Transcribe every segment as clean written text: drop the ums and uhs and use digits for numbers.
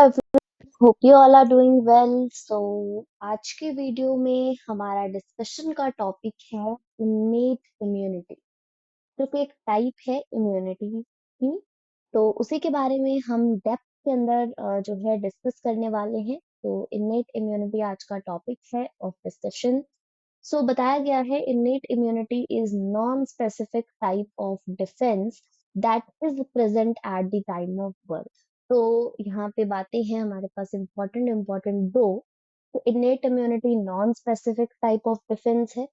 Everyone, hope you all are doing well. So आज के video में हमारा डिस्कशन का टॉपिक है इन्नेट इम्यूनिटी, जो कि एक टाइप है इम्यूनिटी की। तो उसी के बारे में हम डेप्थ के अंदर जो है डिस्कस करने वाले हैं। तो इन्नेट इम्यूनिटी आज का टॉपिक है ऑफ डिस्कशन। सो बताया गया है innate immunity is non specific type of defence that is present at the time of birth. तो यहाँ पे बातें हैं हमारे पास इम्पोर्टेंट इम्पोर्टेंट दो। तो innate immunity non specific type of defence है,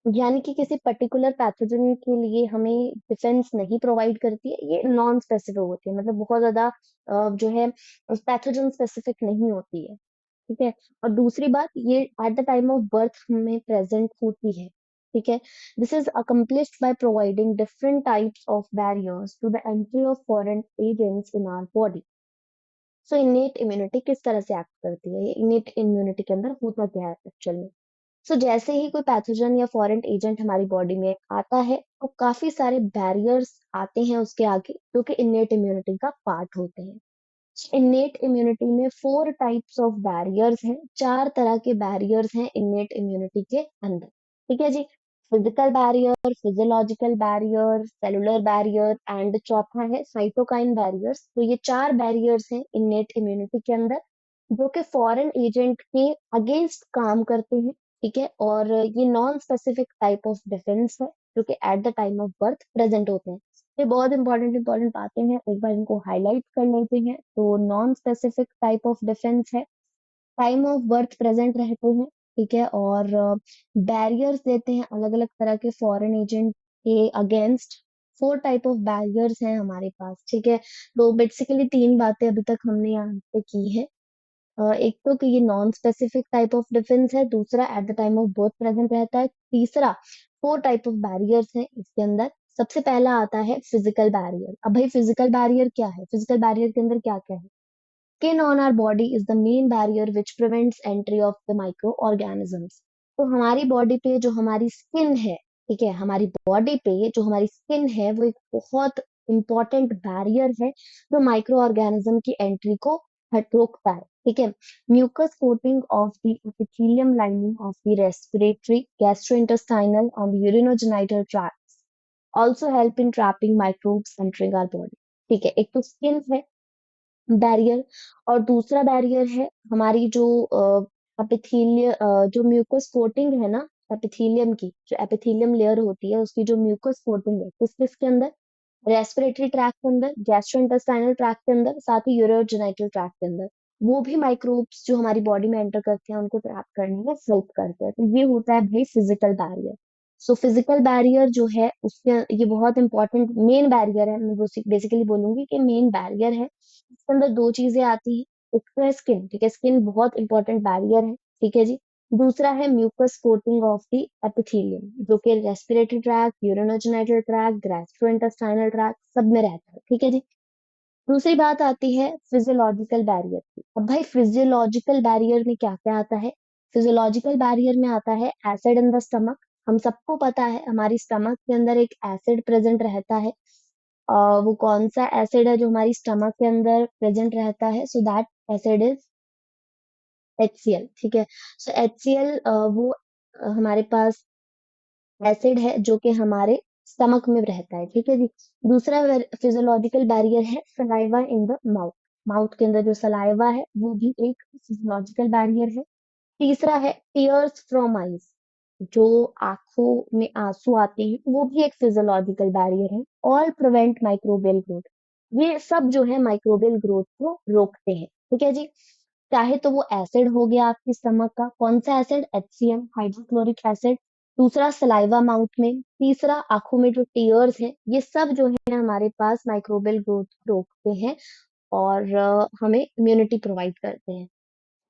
यानी कि किसी पर्टिकुलर पैथोजन के लिए हमें डिफेंस नहीं प्रोवाइड करती है। ये नॉन स्पेसिफिक होती है, मतलब बहुत ज्यादा जो है पैथोजन स्पेसिफिक नहीं होती है। ठीक है। और दूसरी बात, ये at the time of birth में प्रेजेंट होती है। ठीक है। This is accomplished by providing different types of barriers to the entry of foreign agents in our body. So innate immunity किस तरह से एक्ट करती है, इनेट इम्यूनिटी के अंदर होता क्या है एक्चुअल में। सो जैसे ही कोई पैथोजन या फॉरेन एजेंट हमारी बॉडी में आता है, तो काफी सारे बैरियर्स आते हैं उसके आगे, जो कि इनेट इम्यूनिटी का पार्ट होते हैं। इनेट इम्यूनिटी में 4 टाइप्स ऑफ बैरियर्स हैं, 4 तरह के बैरियर्स हैं इनेट इम्यूनिटी के अंदर। ठीक है जी। Physical barrier, physiological barrier, cellular barrier and चौथा है साइटोकाइन बैरियर्स। तो ये 4 बैरियर्स हैं इनेट इम्यूनिटी के अंदर, जो कि फॉरेन एजेंट के अगेंस्ट काम करते हैं। ठीक है। और ये non specific type of defence है, जो कि eight the time of birth present होते हैं। ये बहुत इंपॉर्टेंट इंपॉर्टेंट बातें हैं, एक बार इनको हाईलाइट कर लेते हैं। तो non specific type of defence है, टाइम ऑफ बर्थ प्रेजेंट रहते हैं। ठीक है। और बैरियर्स देते हैं अलग अलग तरह के फॉरेन एजेंट के अगेंस्ट। 4 टाइप ऑफ बैरियर्स हैं हमारे पास। ठीक है। तो बेसिकली 3 बातें अभी तक हमने यहाँ पे की है। एक तो कि ये non specific type of defence है, दूसरा eight the time of birth present रहता है, तीसरा 4 टाइप ऑफ बैरियर्स है इसके अंदर। सबसे पहला आता है फिजिकल बैरियर। अब भाई फिजिकल बैरियर क्या है, फिजिकल बैरियर के अंदर क्या क्या है। Skin on our body is the main barrier which prevents entry of the microorganisms. तो हमारी बॉडी पे जो हमारी स्किन है, ठीक है, हमारी बॉडी पे जो हमारी स्किन है, वो एक बहुत इंपॉर्टेंट बैरियर है, जो माइक्रो ऑर्गेनिज्म की एंट्री को रोकता है। ठीक है। Mucus coating of the epithelium lining of the respiratory, gastrointestinal and urinogenital tracts also help in trapping microbes entering our body. ठीक है। एक तो स्किन है बैरियर, और दूसरा बैरियर है हमारी जो जो म्यूकस कोटिंग है ना, एपिथेलियम की जो एपिथेलियम लेयर होती है, उसकी जो म्यूकस कोटिंग है, किस किस के अंदर, रेस्पिरेटरी ट्रैक्ट के अंदर, गैस्ट्रोइंटेस्टाइनल ट्रैक्ट के अंदर, साथ ही यूरोजेनिटल ट्रैक्ट के अंदर। वो भी माइक्रोब्स जो हमारी बॉडी में एंटर करते हैं, उनको ट्रैप करने में हेल्प करते हैं। तो ये होता है भाई physical barrier. So physical barrier जो है उसके, ये बहुत इंपॉर्टेंट मेन बैरियर है। मैं बेसिकली बोलूंगी कि मेन बैरियर है। इसके अंदर 2 चीजें आती हैं। एक तो है स्किन। ठीक है। स्किन बहुत इंपॉर्टेंट बैरियर है। ठीक है जी। दूसरा है mucus coating of the epithelium, जो कि respiratory tract, urinogenital tract, gastrointestinal tract सब में रहता है। ठीक है जी। दूसरी बात आती है फिजियोलॉजिकल बैरियर की। अब भाई फिजियोलॉजिकल बैरियर में क्या क्या आता है। फिजियोलॉजिकल बैरियर में आता है एसिड इन द स्टमक। हम सबको पता है हमारी स्टमक के अंदर एक एसिड प्रेजेंट रहता है। वो कौन सा एसिड है जो हमारी स्टमक के अंदर प्रेजेंट रहता है, so that acid is HCl। ठीक है। सो HCl वो हमारे पास एसिड है जो कि हमारे स्टमक में रहता है। ठीक है जी। दूसरा फिजियोलॉजिकल बैरियर है saliva in the mouth. Mouth के अंदर जो सलाइवा है, वो भी एक फिजियोलॉजिकल बैरियर है। तीसरा है टीयर्स फ्रॉम आईज, जो आंखों में आंसू आते हैं, वो भी एक फिजियोलॉजिकल बैरियर है। All prevent microbial growth. ये सब जो है माइक्रोबियल ग्रोथ को रोकते हैं। ठीक है जी। चाहे तो वो एसिड हो गया आपकी स्टमक का, कौन सा एसिड, HCl, हाइड्रोक्लोरिक एसिड। दूसरा सलाइवा माउथ में। तीसरा आंखों में जो टीयर्स है, ये सब जो है हमारे पास माइक्रोबियल ग्रोथ रोकते हैं और हमें इम्यूनिटी प्रोवाइड करते हैं।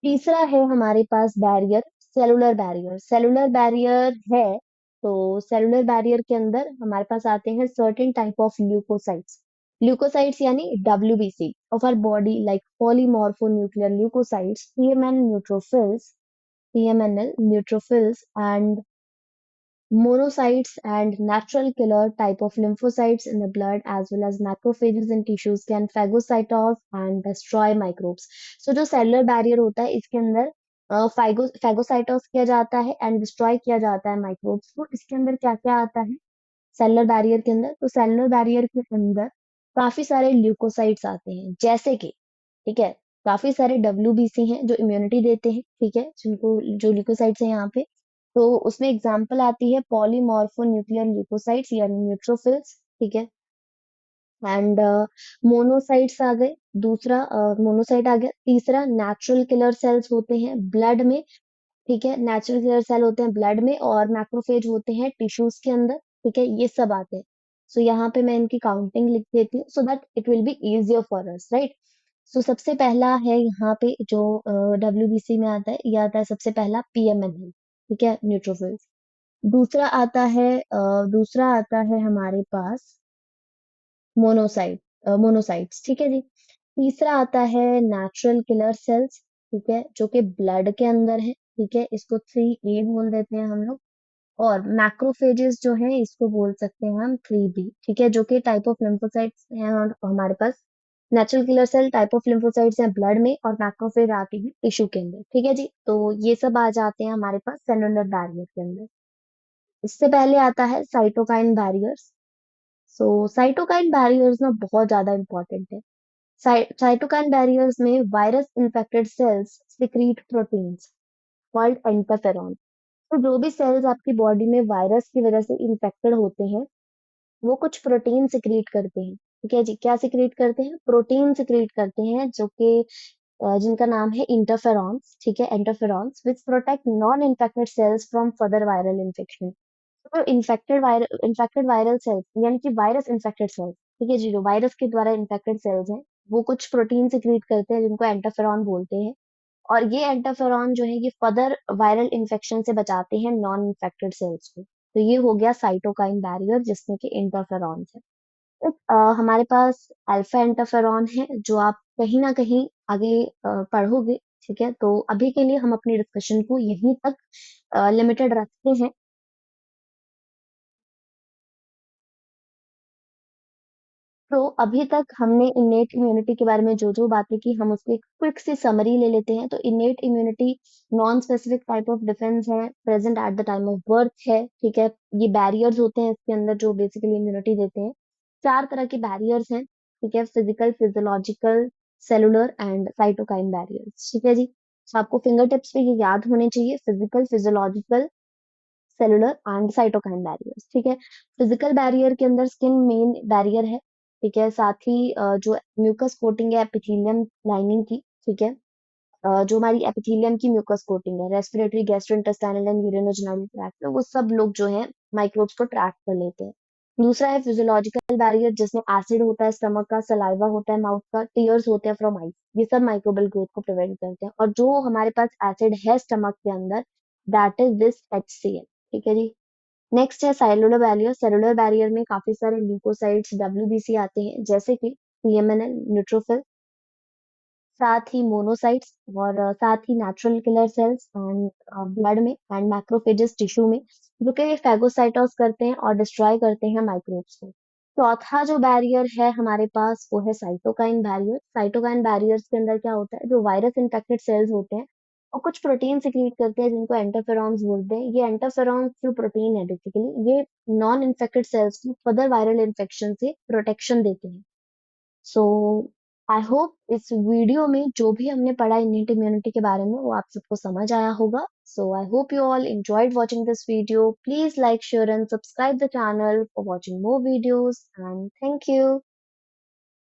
तीसरा है हमारे पास barrier, cellular barrier. Cellular barrier है, तो सेलुलर बैरियर के अंदर हमारे पास आते हैं certain type of leucocytes. Leucocytes यानी WBC of our body, like polymorphonuclear leukocytes, PMN neutrophils, PMNL neutrophils and Monocytes and natural killer type of lymphocytes in the blood as well as macrophages in tissues can phagocytose and destroy microbes. So जो cellular barrier होता है इसके अंदर फैगोसाइटोस किया जाता है and destroy किया जाता है माइक्रोब्स को। इसके अंदर क्या क्या आता है सेलुलर बैरियर के अंदर? तो सेलुलर बैरियर के अंदर काफी सारे ल्यूकोसाइट्स आते हैं, जैसे कि ठीक है, काफी सारे डब्ल्यूबीसी हैं जो इम्यूनिटी देते हैं, ठीक है, जिनको जो ल्यूकोसाइट्स हैं यहाँ पे। तो उसमें एग्जांपल आती है पॉलीमॉर्फो न्यूक्लियर ल्यूकोसाइट्स यानी न्यूट्रोफिल्स, ठीक है। एंड मोनोसाइट्स आ गए, दूसरा मोनोसाइट आ गया। तीसरा नेचुरल किलर सेल्स होते हैं ब्लड में, ठीक है, नेचुरल किलर सेल होते हैं ब्लड में और मैक्रोफेज होते हैं टिश्यूज के अंदर, ठीक है, ये सब आते हैं। सो यहाँ पे मैं इनकी काउंटिंग लिख देती हूँ so that it will be easier for us, right. So सबसे पहला है यहाँ पे जो डब्ल्यूबीसी में आता है, ये आता है सबसे पहला पीएमएनएल, ठीक है, न्यूट्रोफिल्स। दूसरा आता है हमारे पास मोनोसाइट्स, ठीक है जी। तीसरा आता है नेचुरल किलर सेल्स, ठीक है, जो कि ब्लड के अंदर है, ठीक है, इसको 3A बोल देते हैं हम लोग। और मैक्रोफेजेस जो है इसको बोल सकते हैं हम 3B, ठीक है, जो कि टाइप ऑफ लिम्फोसाइट्स हैं और हमारे पास natural killer cell type of lymphocytes हैं ब्लड में और मैक्रोफेज आती है टिश्यू के अंदर, ठीक है जी। तो ये सब आ जाते हैं हमारे पास सेलुलर बैरियर के अंदर। इससे पहले आता है साइटोकाइन बैरियर्स। सो साइटोकाइन बैरियर्स ना बहुत ज्यादा इंपॉर्टेंट है। साइटोकाइन बैरियर्स में virus infected cells secrete proteins called interferon. तो जो भी सेल्स आपकी बॉडी में वायरस की वजह से इन्फेक्टेड होते हैं वो कुछ प्रोटीन सिक्रीट करते हैं, ठीक है जी। क्या सिक्रीट करते हैं? प्रोटीन सिक्रीट करते हैं जो कि जिनका नाम है इंटरफेरॉन्स, ठीक है, interferons which protect non infected cells from further viral infection. तो इन्फेक्टेड वायरल सेल्स यानी कि वायरस इन्फेक्टेड सेल्स, ठीक है जी, जो वायरस के द्वारा इन्फेक्टेड सेल्स हैं वो कुछ प्रोटीन सिक्रीट करते हैं जिनको एंटरफेरॉन बोलते हैं। और ये एंटरफेरॉन जो है ये फर्दर वायरल इन्फेक्शन से बचाते हैं नॉन इन्फेक्टेड सेल्स को। तो ये हो गया साइटोकाइन बैरियर जिसमें कि इंटरफेरॉन है। एक हमारे पास अल्फा इंटरफेरॉन है जो आप कहीं ना कहीं आगे पढ़ोगे, ठीक है। तो अभी के लिए हम अपनी डिस्कशन को यहीं तक लिमिटेड रखते हैं। तो अभी तक हमने इनेट इम्यूनिटी के बारे में जो जो बातें की हम उसकी क्विक सी समरी ले लेते हैं। तो innate immunity non specific type of defence है, present at the time of birth है, ठीक है। ये बैरियर्स होते हैं इसके अंदर जो बेसिकली इम्यूनिटी देते हैं। चार तरह के बैरियर्स हैं, ठीक है, physical, physiological, cellular and cytokine barriers, ठीक है जी। तो आपको फिंगर टिप्स पे ये याद होने चाहिए, physical, physiological, cellular and cytokine barriers, ठीक है। फिजिकल बैरियर के अंदर स्किन मेन बैरियर है, ठीक है। साथ ही जो म्यूकस कोटिंग है एपिथेलियम लाइनिंग की, ठीक है, जो हमारी एपिथेलियम की म्यूकस कोटिंग है respiratory, gastrointestinal and urinogenital tract में वो सब लोग जो है माइक्रोब्स को ट्रैक कर लेते हैं। दूसरा है फिजियोलॉजिकल बैरियर जिसमें एसिड होता है स्टमक का, सलाइवा होता है माउथ का, टीयर्स होते हैं फ्रॉम आइज, ये सब माइक्रोबियल ग्रोथ को प्रिवेंट करते हैं। और जो हमारे पास एसिड है स्टमक के अंदर दैट इज दिस HCl, ठीक है जी। नेक्स्ट है सेलुलर बैरियर। सेलुलर बैरियर में काफी सारे ल्यूकोसाइट्स, डब्ल्यूबीसी आते हैं जैसे कि पीएमएनएल, न्यूट्रोफिल, साथ ही मोनोसाइट्स और साथ ही natural killer cells and blood में एंड मैक्रोफेजेस टिश्यू में जो कि फैगोसाइटोस करते हैं और डिस्ट्रॉय करते हैं माइक्रोब्स को। चौथा जो बैरियर है हमारे पास वो है साइटोकाइन बैरियर। साइटोकाइन बैरियर्स के अंदर क्या होता है, जो वायरस इन्फेक्टेड सेल्स होते हैं और कुछ प्रोटीन सिक्रीट करते हैं जिनको एंटरफेरॉन्स बोलते हैं। ये एंटरफेरॉन्स जो प्रोटीन है बेसिकली ये नॉन इन्फेक्टेड सेल्स को फर्दर वायरल इन्फेक्शन से प्रोटेक्शन देते हैं। सो आई होप इस वीडियो में जो भी हमने पढ़ा इन्नेट इम्यूनिटी के बारे में वो आप सबको समझ आया होगा। So I hope you all enjoyed watching this video. Please like, share and subscribe the channel for watching more videos and thank you.